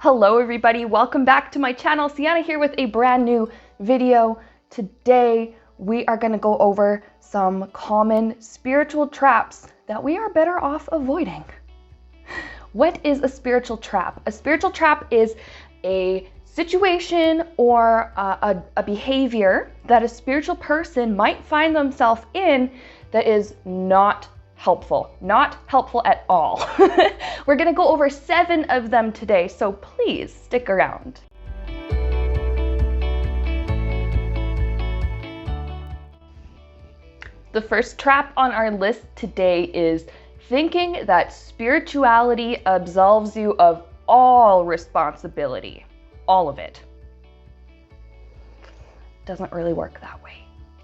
Hello everybody, welcome back to my channel. SEANNA here with a brand new video. Today we are going to go over some common spiritual traps that we are better off avoiding. What is a spiritual trap? A spiritual trap is a situation or a behavior that a spiritual person might find themselves in that is not helpful at all. We're gonna go over 7 of them today, so please stick around. The first trap on our list today is thinking that spirituality absolves you of all responsibility, all of it. Doesn't really work that way.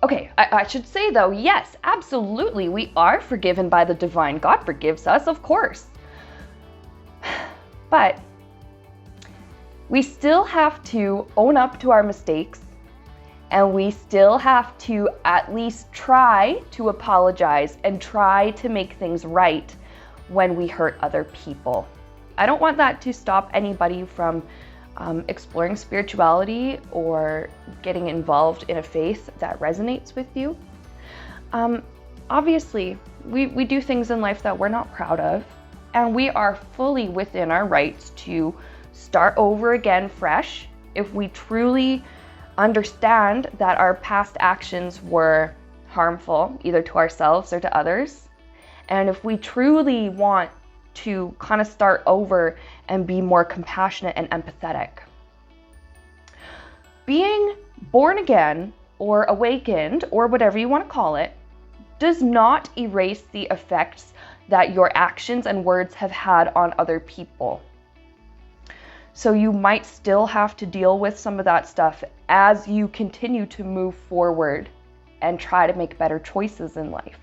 Okay, I should say though, yes, absolutely, we are forgiven by the divine. God forgives us, of course. But we still have to own up to our mistakes, and we still have to at least try to apologize and try to make things right when we hurt other people. I don't want that to stop anybody from exploring spirituality or getting involved in a faith that resonates with you. Obviously, we do things in life that we're not proud of, and we are fully within our rights to start over again fresh if we truly understand that our past actions were harmful, either to ourselves or to others. And if we truly want to kind of start over and be more compassionate and empathetic. Being born again or awakened, or whatever you want to call it, does not erase the effects that your actions and words have had on other people. So you might still have to deal with some of that stuff as you continue to move forward and try to make better choices in life.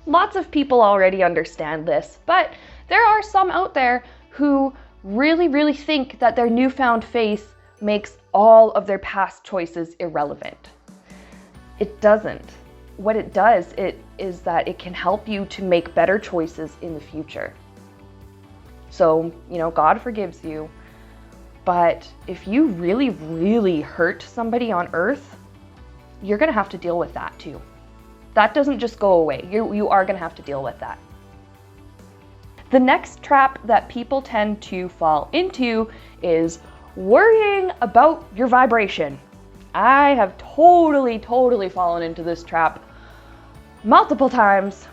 Lots of people already understand this, but there are some out there who really think that their newfound faith makes all of their past choices irrelevant. It doesn't. What it does is that it can help you to make better choices in the future. So, God forgives you, but if you really hurt somebody on earth, you're gonna have to deal with that too. That doesn't just go away. You are gonna have to deal with that. The next trap that people tend to fall into is worrying about your vibration. I have totally fallen into this trap multiple times.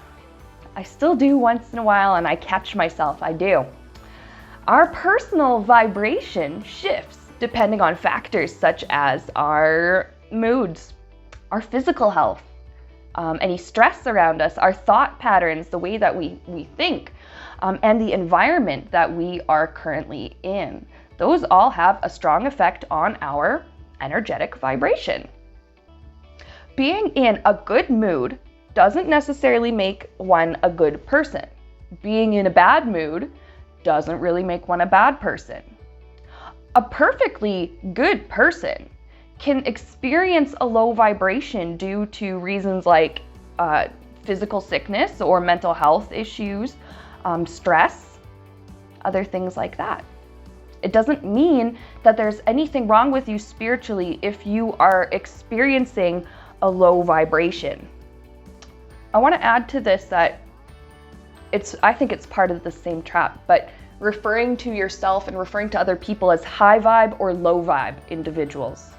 I still do once in a while, and I catch myself, I do. Our personal vibration shifts depending on factors such as our moods, our physical health, any stress around us, our thought patterns, the way that we think, and the environment that we are currently in. Those all have a strong effect on our energetic vibration. Being in a good mood doesn't necessarily make one a good person. Being in a bad mood doesn't really make one a bad person. A perfectly good person can experience a low vibration due to reasons like physical sickness or mental health issues, stress, other things like that. It doesn't mean that there's anything wrong with you spiritually if you are experiencing a low vibration. I want to add to this that I think it's part of the same trap, but referring to yourself and referring to other people as high vibe or low vibe individuals.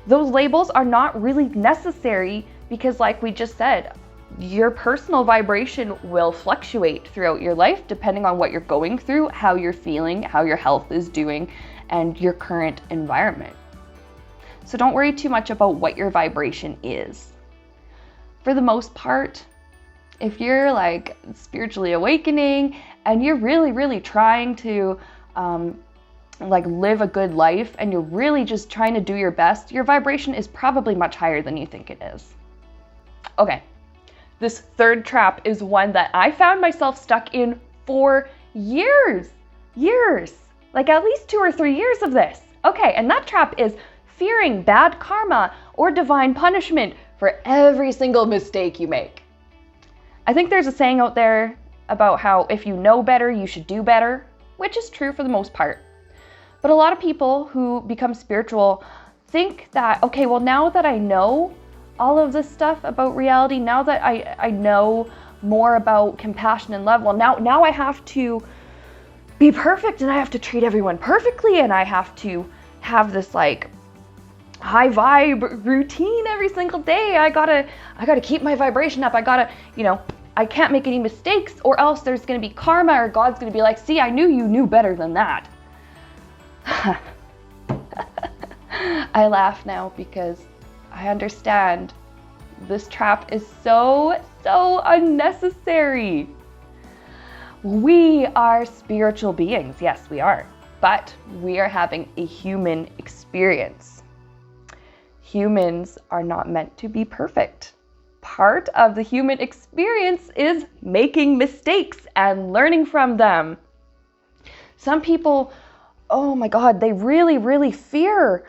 Those labels are not really necessary because, like we just said, your personal vibration will fluctuate throughout your life depending on what you're going through, how you're feeling, how your health is doing, and your current environment. So don't worry too much about what your vibration is. For the most part, if you're like spiritually awakening and you're really trying to live a good life and you're really just trying to do your best, your vibration is probably much higher than you think it is. Okay. This third trap is one that I found myself stuck in for years, like at least 2 or 3 years of this. Okay, and that trap is fearing bad karma or divine punishment for every single mistake you make. I think there's a saying out there about how if you know better, you should do better, which is true for the most part. But a lot of people who become spiritual think that, okay, well, now that I know all of this stuff about reality, now that I know more about compassion and love, well, now I have to be perfect and I have to treat everyone perfectly and I have to have this like high vibe routine every single day. I gotta keep my vibration up. I gotta, I can't make any mistakes or else there's gonna be karma or God's gonna be like, see, I knew you knew better than that. I laugh now because I understand this trap is so unnecessary. We are spiritual beings. Yes, we are. But we are having a human experience. Humans are not meant to be perfect. Part of the human experience is making mistakes and learning from them. Some people, oh my God, they really fear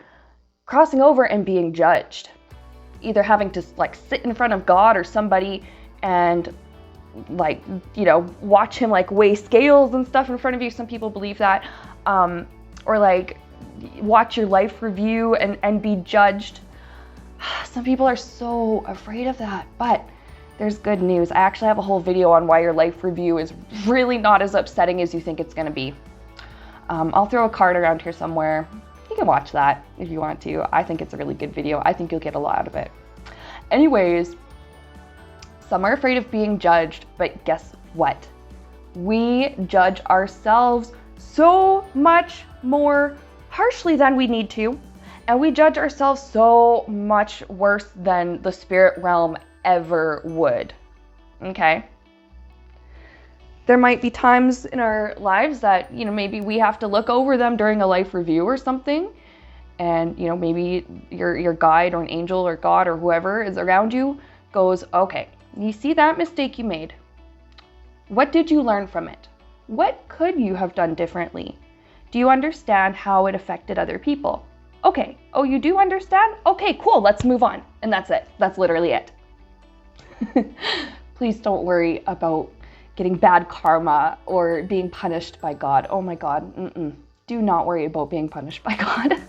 crossing over and being judged. Either having to like sit in front of God or somebody and like, watch him like weigh scales and stuff in front of you. Some people believe that. Or like watch your life review and be judged. Some people are so afraid of that, but there's good news. I actually have a whole video on why your life review is really not as upsetting as you think it's going to be. I'll throw a card around here somewhere. You can watch that if you want to. I think it's a really good video. I think you'll get a lot out of it. Anyways, some are afraid of being judged, but guess what? We judge ourselves so much more harshly than we need to, and we judge ourselves so much worse than the spirit realm ever would. Okay? There might be times in our lives that, maybe we have to look over them during a life review or something. And, maybe your guide or an angel or God or whoever is around you goes, okay, you see that mistake you made? What did you learn from it? What could you have done differently? Do you understand how it affected other people? Okay. Oh, you do understand? Okay, cool. Let's move on. And that's it. That's literally it. Please don't worry about getting bad karma or being punished by God. Oh my God. Do not worry about being punished by God.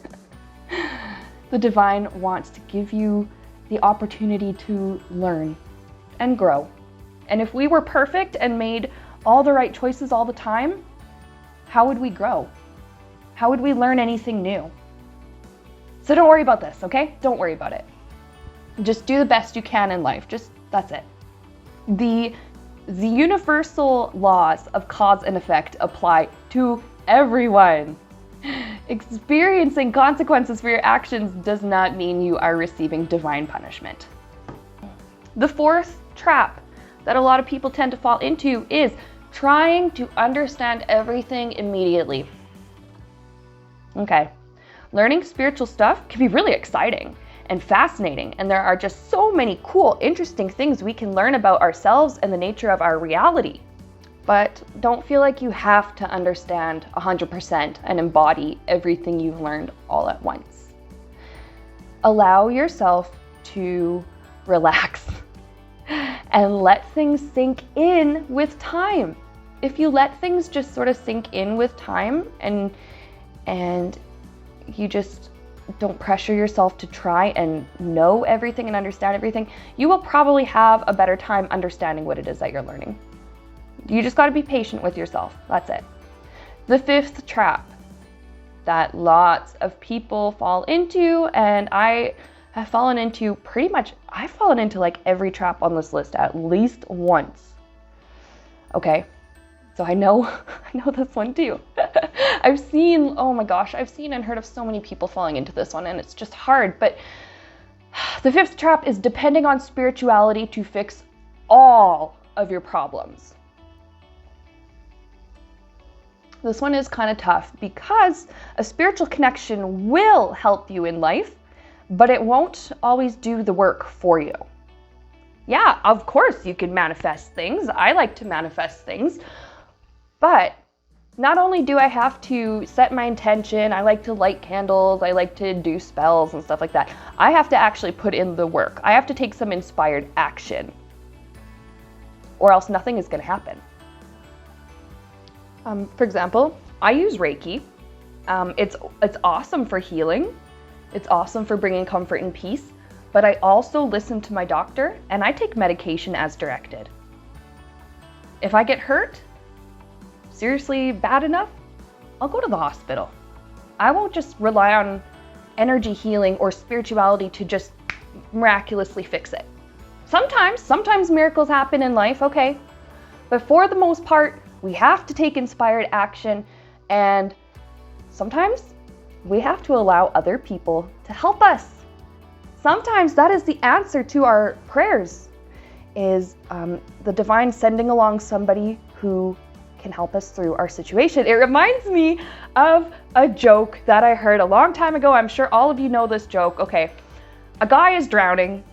The divine wants to give you the opportunity to learn and grow. And if we were perfect and made all the right choices all the time, how would we grow? How would we learn anything new? So don't worry about this, okay? Don't worry about it. Just do the best you can in life. That's it. The universal laws of cause and effect apply to everyone. Experiencing consequences for your actions does not mean you are receiving divine punishment. The fourth trap that a lot of people tend to fall into is trying to understand everything immediately. Okay, learning spiritual stuff can be really exciting and fascinating, and there are just so many cool, interesting things we can learn about ourselves and the nature of our reality. But don't feel like you have to understand 100% and embody everything you've learned all at once. Allow yourself to relax and let things sink in with time. If you let things just sort of sink in with time and you just don't pressure yourself to try and know everything and understand everything, you will probably have a better time understanding what it is that you're learning. You just got to be patient with yourself. That's it. The fifth trap that lots of people fall into, and I have fallen into pretty much, I've fallen into like every trap on this list at least once. Okay, so I know this one too. I've seen and heard of so many people falling into this one, and it's just hard. But the fifth trap is depending on spirituality to fix all of your problems. This one is kind of tough because a spiritual connection will help you in life, but it won't always do the work for you. Yeah, of course you can manifest things. I like to manifest things, but not only do I have to set my intention, I like to light candles, I like to do spells and stuff like that. I have to actually put in the work. I have to take some inspired action, or else nothing is going to happen. For example, I use Reiki, It's awesome for healing. It's awesome for bringing comfort and peace. But I also listen to my doctor and I take medication as directed. If I get hurt, seriously bad enough, I'll go to the hospital. I won't just rely on energy healing or spirituality to just miraculously fix it. Sometimes miracles happen in life, okay. But for the most part, we have to take inspired action, and sometimes we have to allow other people to help us. Sometimes that is the answer to our prayers, is the divine sending along somebody who can help us through our situation. It reminds me of a joke that I heard a long time ago. I'm sure all of you know this joke. Okay, a guy is drowning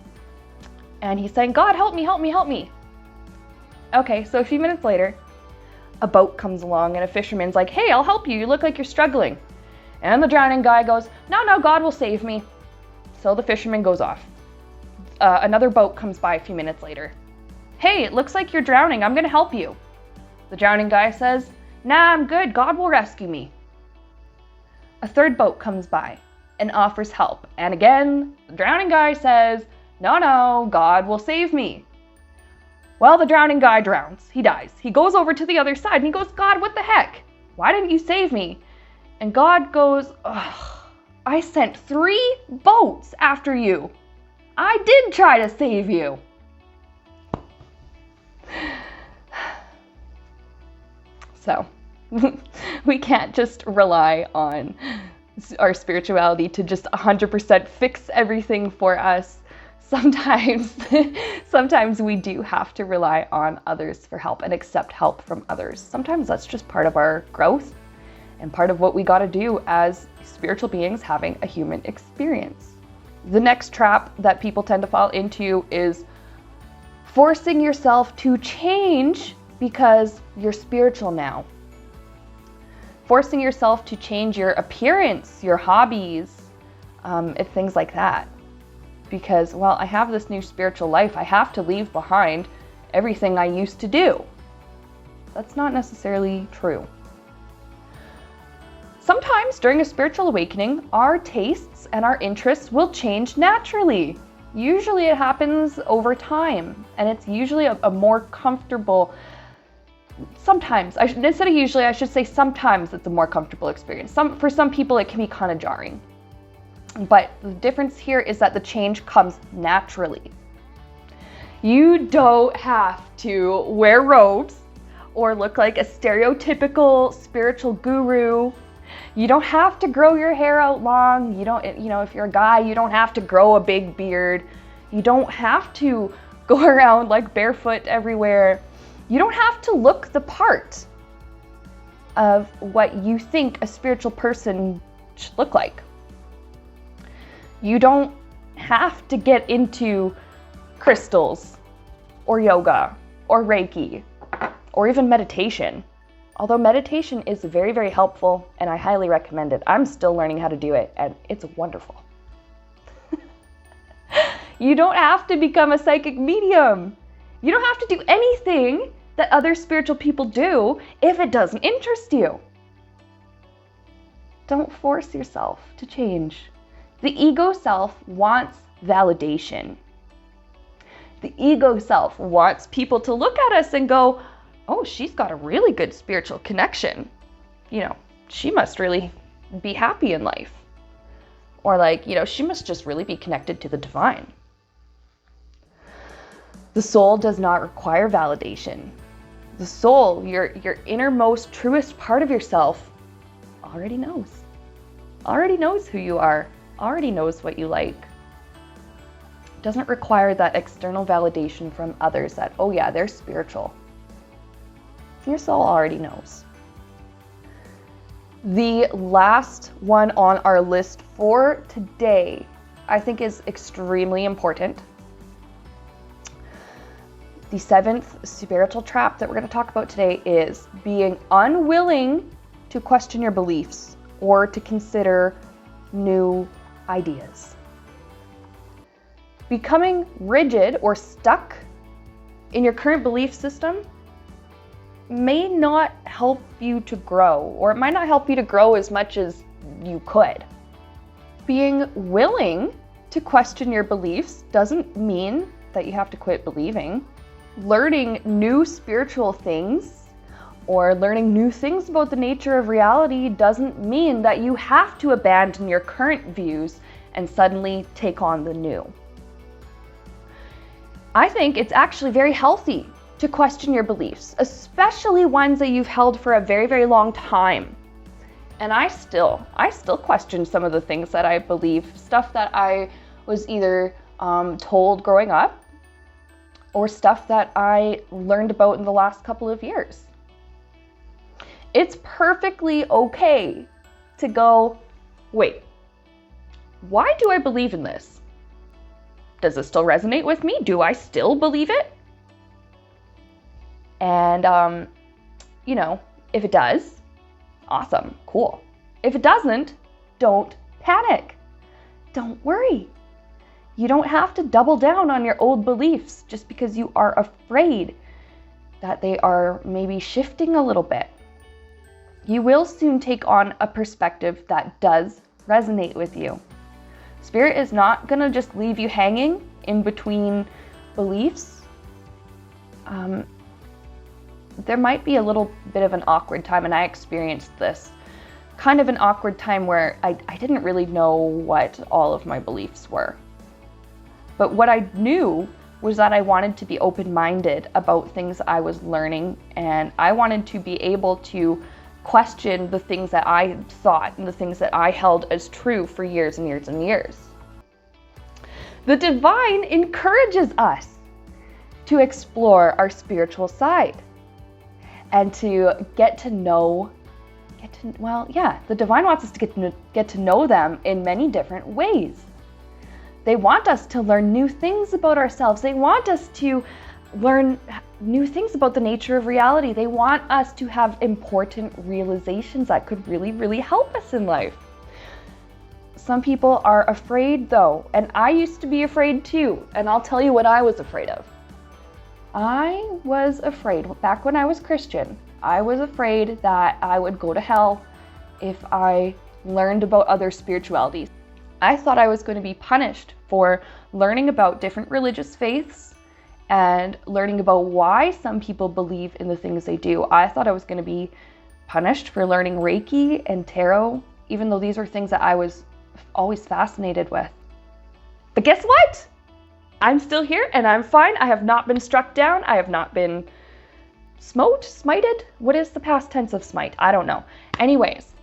and he's saying, God, help me, help me, help me. Okay, so a few minutes later, a boat comes along and a fisherman's like, hey, I'll help you. You look like you're struggling. And the drowning guy goes, no, God will save me. So the fisherman goes off. Another boat comes by a few minutes later. Hey, it looks like you're drowning. I'm going to help you. The drowning guy says, nah, I'm good. God will rescue me. A third boat comes by and offers help. And again, the drowning guy says, no, God will save me. Well, the drowning guy drowns. He dies. He goes over to the other side and he goes, God, what the heck? Why didn't you save me? And God goes, I sent 3 boats after you. I did try to save you. So we can't just rely on our spirituality to just 100% fix everything for us. Sometimes we do have to rely on others for help and accept help from others. Sometimes that's just part of our growth and part of what we got to do as spiritual beings having a human experience. The next trap that people tend to fall into is forcing yourself to change because you're spiritual now. Forcing yourself to change your appearance, your hobbies, and things like that. Because, well, I have this new spiritual life. I have to leave behind everything I used to do. That's not necessarily true. Sometimes during a spiritual awakening, our tastes and our interests will change naturally. Usually it happens over time, and it's usually a more comfortable, sometimes, instead of usually, I should say sometimes it's a more comfortable experience. For some people it can be kind of jarring. But the difference here is that the change comes naturally. You don't have to wear robes or look like a stereotypical spiritual guru. You don't have to grow your hair out long. If you're a guy, you don't have to grow a big beard. You don't have to go around like barefoot everywhere. You don't have to look the part of what you think a spiritual person should look like. You don't have to get into crystals or yoga or Reiki or even meditation. Although meditation is very, very helpful and I highly recommend it. I'm still learning how to do it and it's wonderful. You don't have to become a psychic medium. You don't have to do anything that other spiritual people do if it doesn't interest you. Don't force yourself to change. The ego self wants validation. The ego self wants people to look at us and go, oh, she's got a really good spiritual connection. She must really be happy in life. Or she must just really be connected to the divine. The soul does not require validation. The soul, your innermost, truest part of yourself, already knows who you are, already knows what you like. It doesn't require that external validation from others that, oh yeah, they're spiritual. Your soul already knows. The last one on our list for today, I think, is extremely important. The 7th spiritual trap that we're going to talk about today is being unwilling to question your beliefs or to consider new ideas. Becoming rigid or stuck in your current belief system may not help you to grow, or it might not help you to grow as much as you could. Being willing to question your beliefs doesn't mean that you have to quit believing. Learning new spiritual things or learning new things about the nature of reality doesn't mean that you have to abandon your current views and suddenly take on the new. I think it's actually very healthy to question your beliefs, especially ones that you've held for a very, very long time. And I still question some of the things that I believe, stuff that I was either told growing up or stuff that I learned about in the last couple of years. It's perfectly okay to go, wait, why do I believe in this? Does it still resonate with me? Do I still believe it? And, if it does, awesome, cool. If it doesn't, don't panic. Don't worry. You don't have to double down on your old beliefs just because you are afraid that they are maybe shifting a little bit. You will soon take on a perspective that does resonate with you. Spirit is not going to just leave you hanging in between beliefs. There might be a little bit of an awkward time, and I experienced this kind of an awkward time where I didn't really know what all of my beliefs were. But what I knew was that I wanted to be open-minded about things I was learning, and I wanted to be able to question the things that I thought and the things that I held as true for years and years and years. The divine encourages us to explore our spiritual side and to get to know, the divine wants us to get to know them in many different ways. They want us to learn new things about ourselves. They want us to learn new things about the nature of reality. They want us to have important realizations that could really, really help us in life. Some people are afraid though, and I used to be afraid too, and I'll tell you what I was afraid of. I was afraid, back when I was Christian, I was afraid that I would go to hell if I learned about other spiritualities. I thought I was going to be punished for learning about different religious faiths and learning about why some people believe in the things they do. I thought I was going to be punished for learning Reiki and tarot, even though these are things that I was always fascinated with. But guess what? I'm still here and I'm fine. I have not been struck down. I have not been smited? What is the past tense of smite? I don't know. Anyways,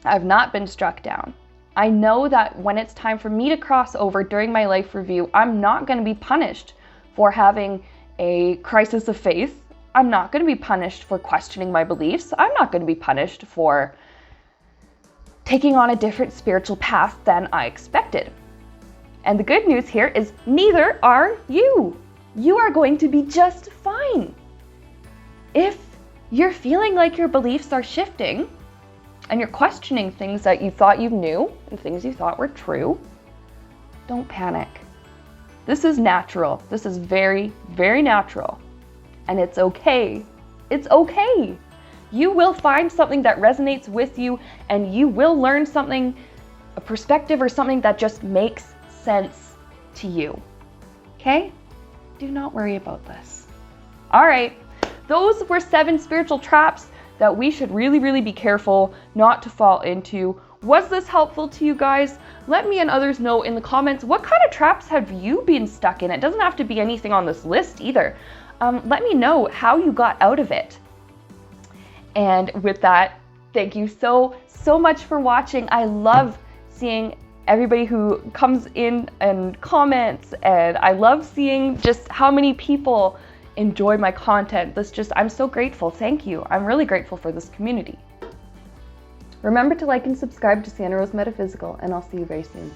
I've not been struck down. I know that when it's time for me to cross over during my life review, I'm not going to be punished for having a crisis of faith. I'm not going to be punished for questioning my beliefs. I'm not going to be punished for taking on a different spiritual path than I expected. And the good news here is neither are you. You are going to be just fine. If you're feeling like your beliefs are shifting and you're questioning things that you thought you knew and things you thought were true, don't panic. This is natural. This is very, very natural. And it's okay. It's okay. You will find something that resonates with you, and you will learn something, a perspective or something that just makes sense to you. Okay? Do not worry about this. All right. Those were 7 spiritual traps that we should really, really be careful not to fall into. Was this helpful to you guys? Let me and others know in the comments, what kind of traps have you been stuck in? It doesn't have to be anything on this list either. Let me know how you got out of it. And with that, thank you so much for watching. I love seeing everybody who comes in and comments, and I love seeing just how many people enjoy my content. I'm so grateful. Thank you. I'm really grateful for this community. Remember to like and subscribe to Santa Rose Metaphysical, and I'll see you very soon.